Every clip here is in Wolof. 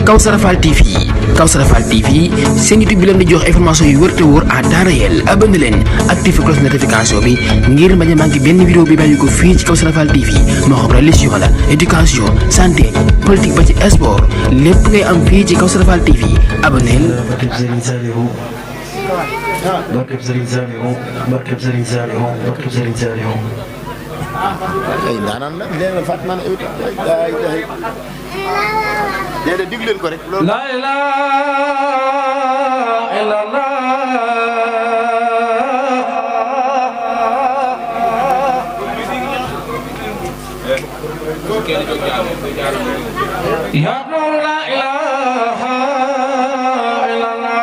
Kawsara Fall TV Kawsara Fall TV seen YouTube bi leen di jox information yu wër te wóor à temps réel abonné leen activé cloche notification bi ngir bañ a manqué benn vidéo bi bàyyi ko fii ci Kawsara Fall TV moo xam religion la éducation santé politique ba ci sport lépp ngay am fii ci Kawsara Fall TV abonné leen. barkeb Serigne Saliou barkeb Serigne Saliou barkeb Serigne Saliou. ay ndaanaan la nee na Fatou man ay digg leen ko rek loolu. La ilaha illallah. Ya Nur la ilaha illallah.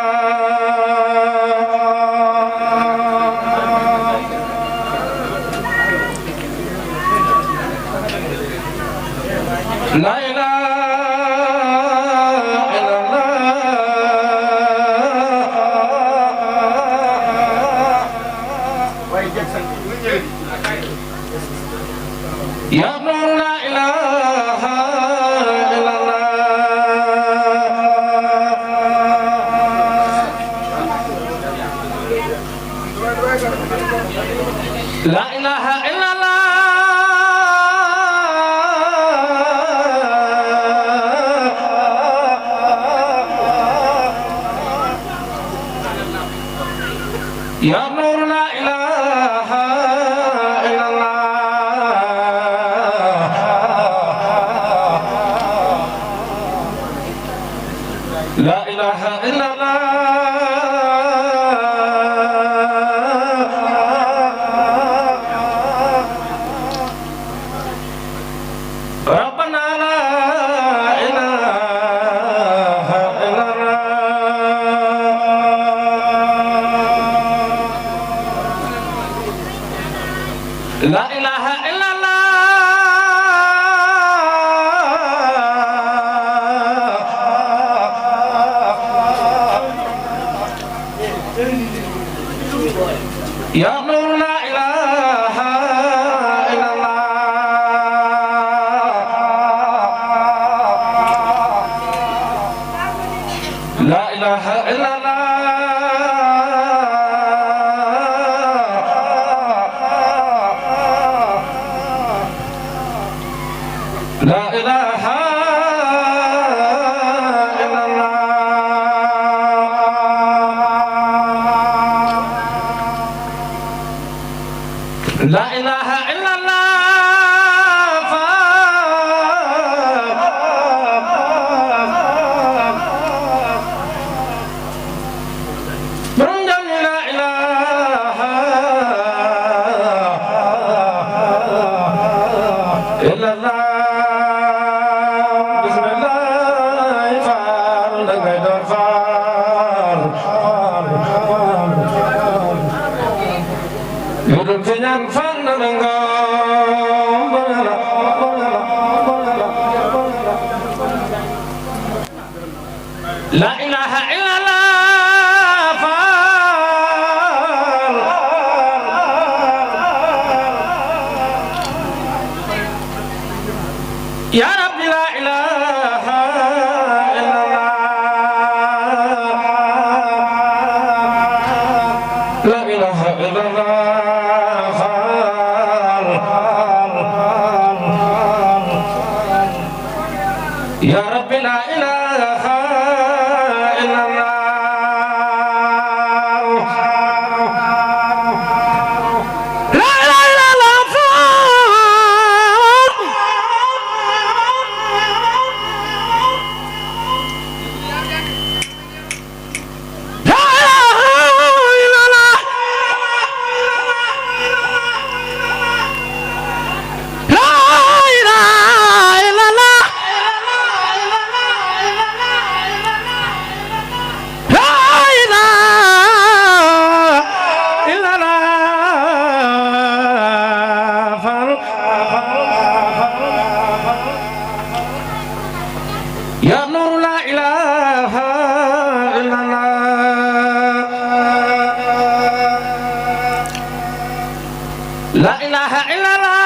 La ilaha Ya Nur la ilaha illallah. La ilaha illallah. Ya Nur la ilaha illallah. La ilaha illallah. Rabbana la ilaha illallah. La ilaha illallah. Ya Nur la ilaha illallah. La ilaha illallah. La ilaha illallah. La ilaha illallah. La ilaha illallah. Yudum kenyang fan na nangam. La ilaha illallah. Ya Rabbi la ilaha illallah. La ilaha illallah. Ya Rabbi la ilaha illallah. La ilaha Ya Nur la ilaha illallah. La ilaha illallah.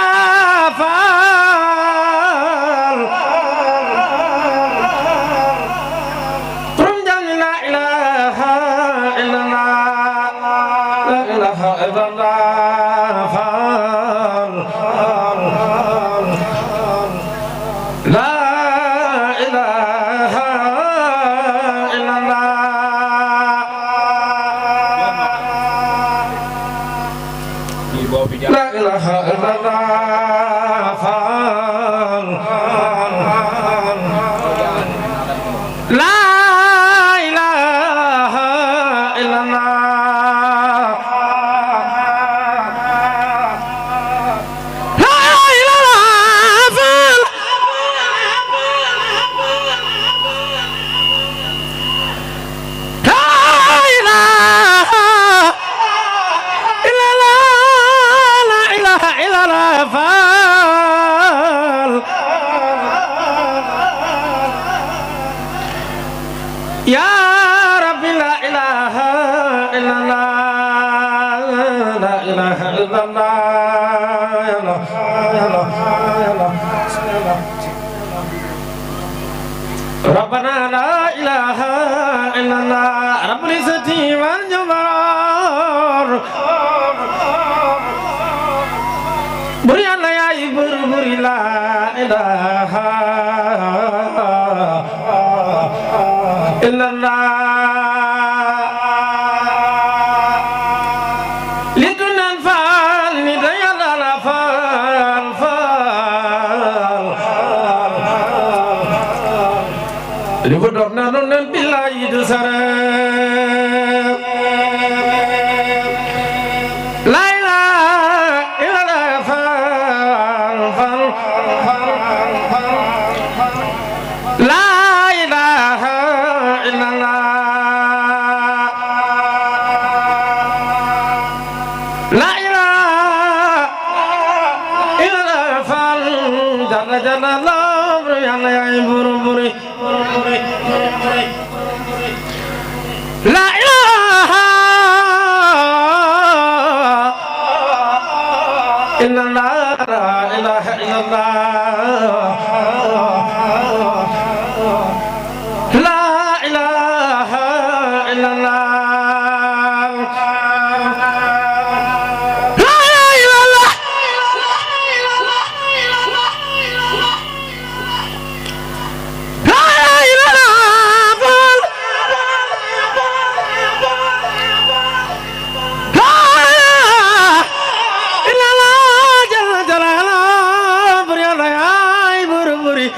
يا ربي لا إله إلا الله لا إله إلا الله يا الله يا الله يا الله ربنا لا إله إلا الله رب العزة والجبار بري الله يا بري لا إله إلا الله لدنا الفال ندي الله فال فال لبدرنا نن بالله يدسر لا إله إلا الله فال فال لا إله إلا الله لا إله إلا الله فال جل جلاله يا بري لا إله إلا الله لا إله إلا الله لا إله إلا الله لا إله إلا الله لا إله إلا الله لا إله إلا الله جل جلاله بري الله يا بري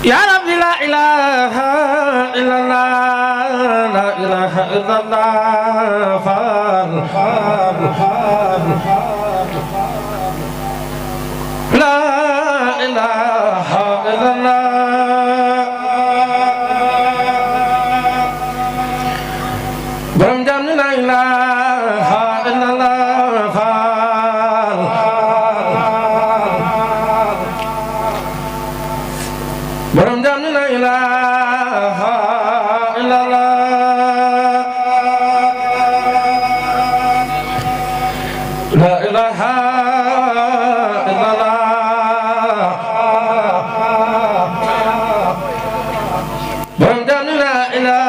يا رب لا إله إلا الله لا إله إلا الله فال لا إله إلا الله برم جام لا إله إلا الله فال برم جام لا إله إلا الله لا إله إلا الله برم جام لا إله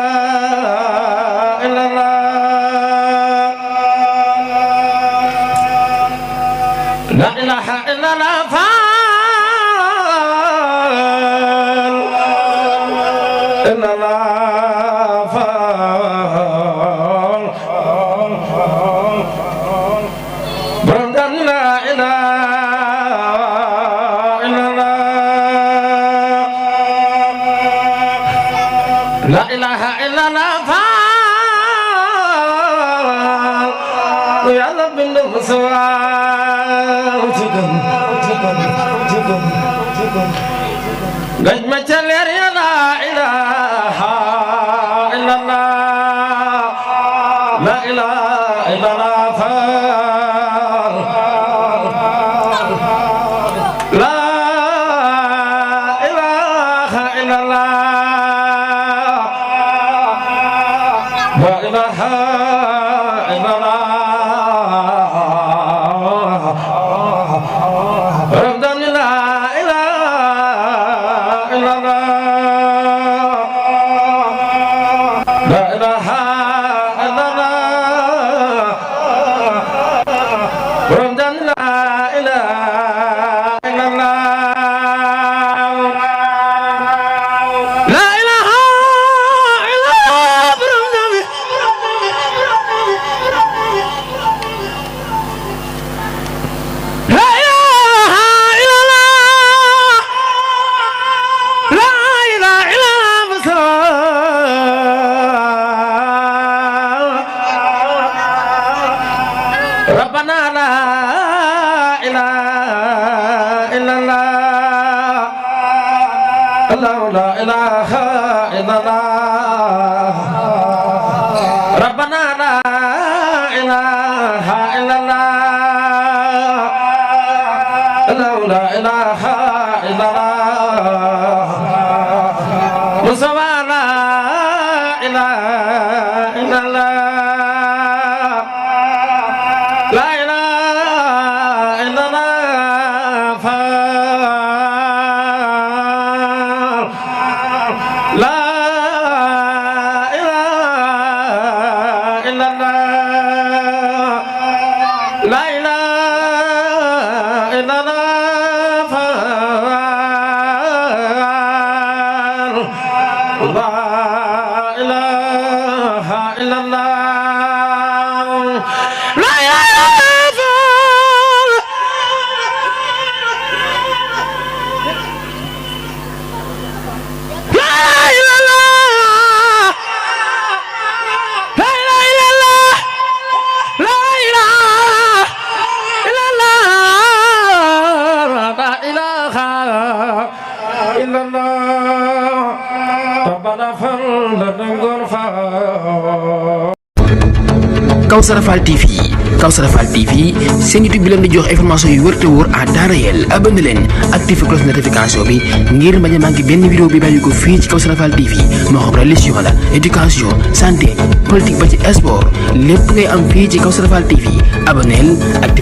إلا الله لا إله إلا الله إلا الله فال برمضان لا إله إلا الله لا إله إلا الله فال يا رب المسوى نجم تلير يا لا إله إلا الله لا إله إلا الله فال لا إله إلا الله لا إله إلا الله رمضان لا إله إلا الله لا إله إلا الله رمضان لا إله إلا الله لا إله إلا الله رمضان لا إله إلا الله لا إله إلا الله ربنا لا إله إلا الله الله لا إله إلا الله ربنا لا إله إلا الله الله لا إله إلا Kawsara Fall TV seen YouTube bi leen di jox information yu wër te wóor à temps réel. Abonné leen activé cloche notification bi ngir bañ a manqué benn vidéo bi bàyyi ko fii ci Kawsara Fall TV moo xam religion la éducation santé politique ba ci sport lépp ngay am fii ci Kawsara Fall TV abonneel activé